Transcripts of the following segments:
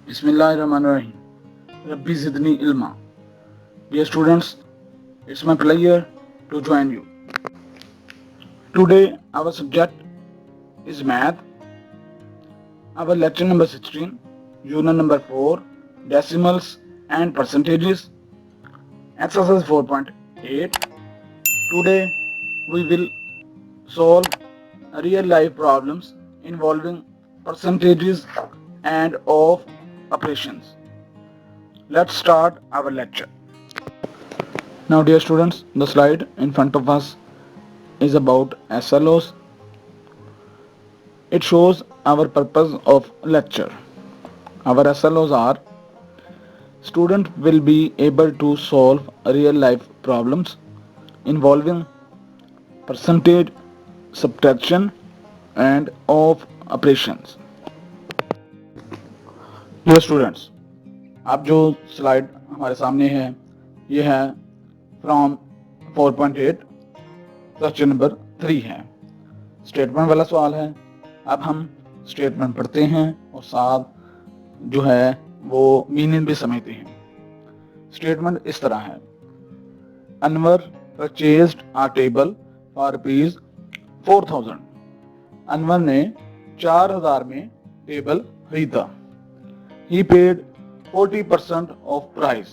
Bismillahirrahmanirrahim. Rabbi Zidni Ilma. Dear students, it's my pleasure to join you. Today, our subject is math. Our lecture number 16, unit number 4, decimals and percentages, exercise 4.8. Today, we will solve real life problems involving percentages and of operations. Let's start our lecture. Now, dear students, the slide in front of us is about SLOs. It shows our purpose of lecture. Our SLOs are: student will be able to solve real life problems involving percentage, subtraction and of operations. Dear students, आप जो slide हमारे सामने है ये है from 4.8 question number 3 है। Statement वाला सवाल है। अब हम स्टेटमेंट पढ़ते हैं और साथ जो है वो मीनिंग भी समझते हैं। स्टेटमेंट इस तरह है: Anwar purchased a table for rupees 4000। Anwar ने 4000 में टेबल खरीदा। ही पेड 40% ऑफ प्राइस।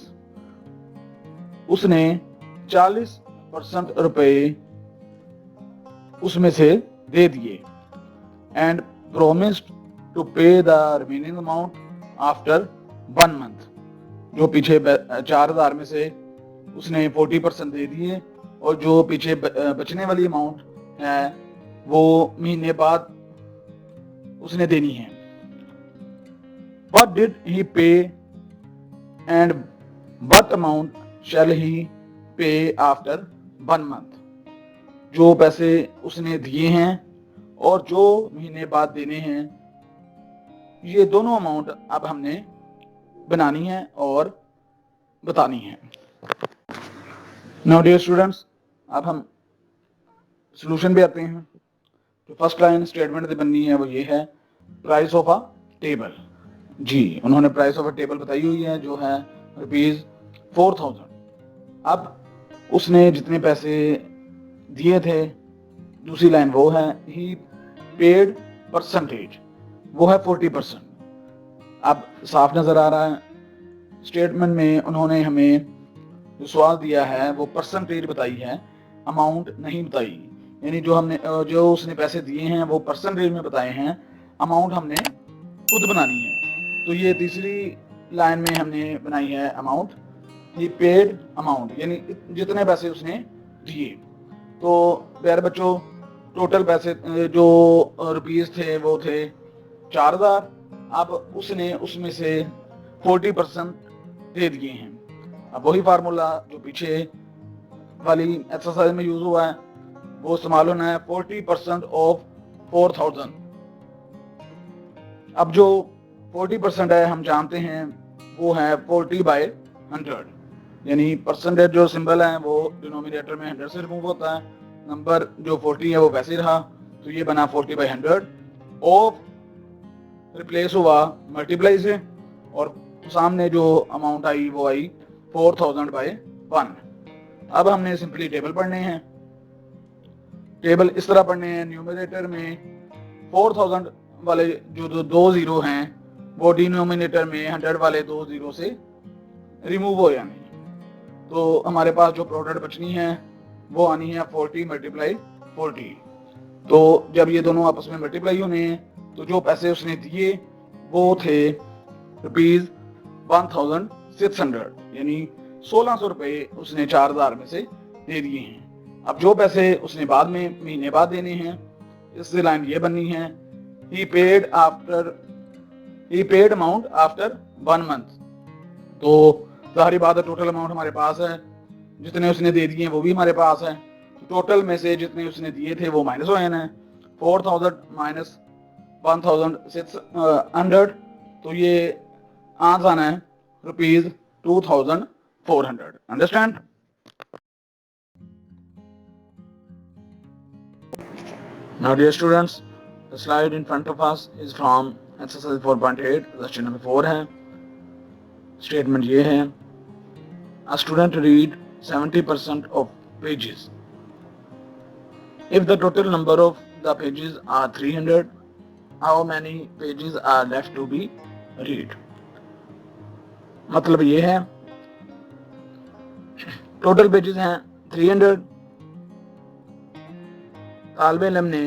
उसने 40% रुपए उसमें से दे दिए। एंड प्रोमिस्ड टू पे the remaining amount after 1 month. जो पीछे 4000 में से उसने 40% दे दिए और जो पीछे बचने वाली अमाउंट है वो महीने बाद उसने देनी है। What did he pay and what amount shall he pay after 1 month? जो पैसे उसने दिए हैं और जो महीने बाद देने हैं ये दोनों अमाउंट अब हमने बनानी है और बतानी है। नाउ डियर स्टूडेंट्स, अब हम सॉल्यूशन पे आते हैं। जो फर्स्ट लाइन स्टेटमेंट बननी है वो ये है: प्राइस ऑफ अ टेबल। जी, उन्होंने प्राइस ऑफ अ टेबल बताई हुई है जो है रुपीज 4000। अब उसने जितने पैसे दिए थे, दूसरी लाइन वो है ही पेड परसेंटेज, वो है 40%। अब साफ नजर आ रहा है स्टेटमेंट में उन्होंने हमें जो सवाल दिया है वो परसेंटेज बताई है, अमाउंट नहीं बताई। यानी जो उसने पैसे दिए हैं वो परसेंटेज में बताए हैं, अमाउंट हमने खुद बनानी है। तो ये तीसरी लाइन में हमने बनाई है अमाउंट, ये पेड अमाउंट यानी जितने पैसे उसने दिए। तो प्यारे बच्चों, टोटल पैसे जो रुपीस थे वो थे 4000। अब उसने उसमें से 40% दे दिए हैं। अब वही फार्मूला जो पीछे वाली एक्सरसाइज में यूज हुआ है वो इस्तेमाल होना है, 40% ऑफ 4000। अब जो 40% है हम जानते हैं वो है 40/100। यानी परसेंटेज जो सिंबल है वो डिनोमिनेटर में 100 से रिमूव होता है, नंबर जो 40 है वो वैसे रहा, तो ये बना 40/100। ऑफ रिप्लेस हुआ मल्टीप्लाई से और सामने जो अमाउंट आई वो आई 4000/1। अब हमने सिंपली टेबल पढ़ने हैं। टेबल इस तरह पढ़ने हैं, न्यूमरेटर में 4000 वाले जो दो जीरो हैं वो डिनोमिनेटर में 100 वाले दो जीरो से रिमूव हो जाने। तो हमारे पास जो प्रोडक्ट बचनी है वो आनी है 40 × 40। तो जब ये दोनों आपस में मल्टीप्लाई होने हैं तो जो पैसे उसने दिए वो थे रुपीज 1600, यानी 1600 रुपए उसने 4000 में से दे दिए हैं। अब जो पैसे उसने बाद में महीने बाद देने हैं, इससे लाइन ये बननी है: he paid amount after 1 month। तो जाहिर बात है टोटल अमाउंट हमारे पास है, जितने उसने दे दिए वो भी हमारे पास है। टोटल में से जितने उसने दिए थे वो माइनस हो जाना है, 4000 माइनस 1600। तो ये आंसर आना है rupees 2400। Understand? Now dear students, the slide in front of us is from exercise 4.8, question number 4 है। स्टेटमेंट ये है, a student read 70% of pages. If the total number of the pages are 300, how many pages are left to be read? मतलब ये है, total pages हैं 300, तालिब इल्म ने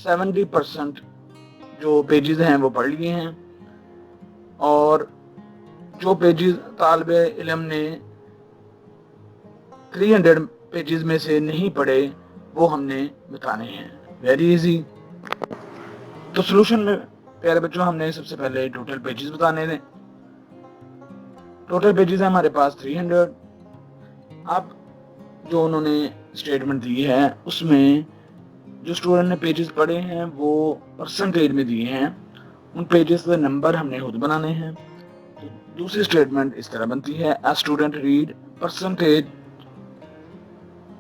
70% जो पेजेस हैं वो पढ़ लिए हैं, और जो पेजेस तालिब इल्म ने 300 पेजेस में से नहीं पढ़े वो हमने बताने हैं। Very easy. तो सॉल्यूशन में प्यारे बच्चों हमने सबसे पहले टोटल पेजेस बताने थे। टोटल पेजेस है हमारे पास 300। अब जो उन्होंने स्टेटमेंट दी है उसमें जो स्टूडेंट ने पेजेस पढ़े हैं वो परसेंटेज में दिए हैं, उन पेजेस के नंबर हमने खुद बनाने हैं। तो दूसरी स्टेटमेंट इस तरह बनती है, a student read percentage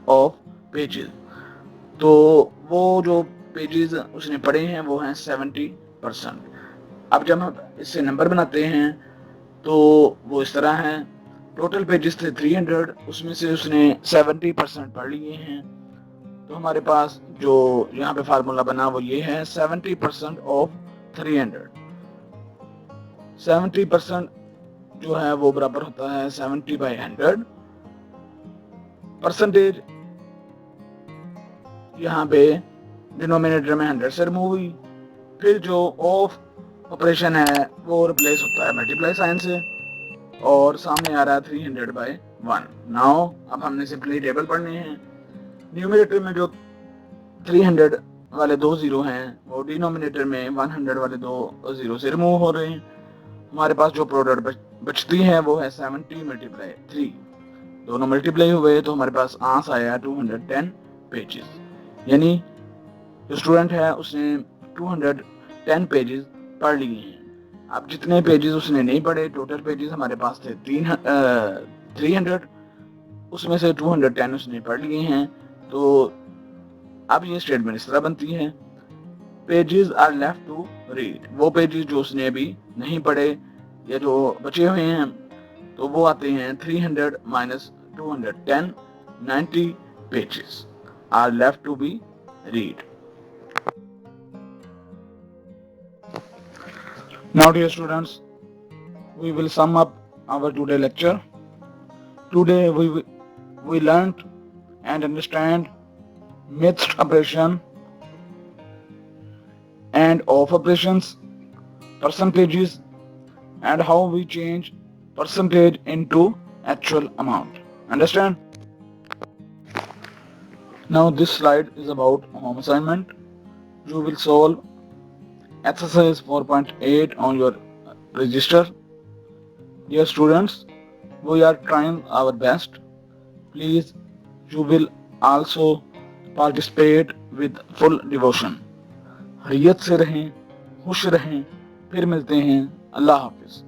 of pages. तो वो जो पेजेस उसने पढ़े हैं वो हैं 70%। अब जब हम इससे नंबर बनाते हैं तो वो इस तरह है, टोटल पेजेस थे 300, उसमें से उसने 70% पढ़ लिए हैं। तो हमारे पास जो यहाँ पे फार्मूला बना वो ये है, 70% ऑफ 300। 70% जो है वो बराबर होता है 70/100। परसेंटेज यहाँ पे डिनोमिनेटर में 100 से रिमूव हुई, फिर जो ऑफ ऑपरेशन है वो रिप्लेस होता है मल्टीप्लाई साइन से, और सामने आ रहा है 300/1। नाउ अब हमने सिंपली टेबल पढ़ने हैं। न्यूमरेटर में जो 300 वाले 2 जीरो हैं वो डिनोमिनेटर में 100 वाले 2 जीरो से रिमूव हो रहे हैं। हमारे पास जो प्रोडक्ट बचती है वो है 70/3। दोनों मल्टीप्लाई हुए तो हमारे पास आंसर आया 210 पेजेस। यानी जो स्टूडेंट है उसने 210 पेजेस पढ़ लिए हैं। अब जितने पेजेस उसने नहीं पढ़े, टोटल पेजेस हमारे पास थे 300, उसमें से 210 उसने पढ़ लिए हैं। तो अब ये स्टेटमेंट इस तरह बनती है, pages are left to read. वो पेजेस जो उसने अभी नहीं पढ़े या जो बचे हुए हैं तो वो आते हैं 300 minus 210, 90 pages are left to be read. Now dear students, we will sum up our today lecture. Today we learned and understand mixed operation and off operations, percentages, and how we change percentage into actual amount. Understand? Now this slide is about home assignment. You will solve exercise 4.8 on your register. Dear students, we are trying our best. Please, you will also participate with full devotion. Hurriyat से रहें, खुश रहें, फिर मिलते हैं। अल्लाह हाफिज।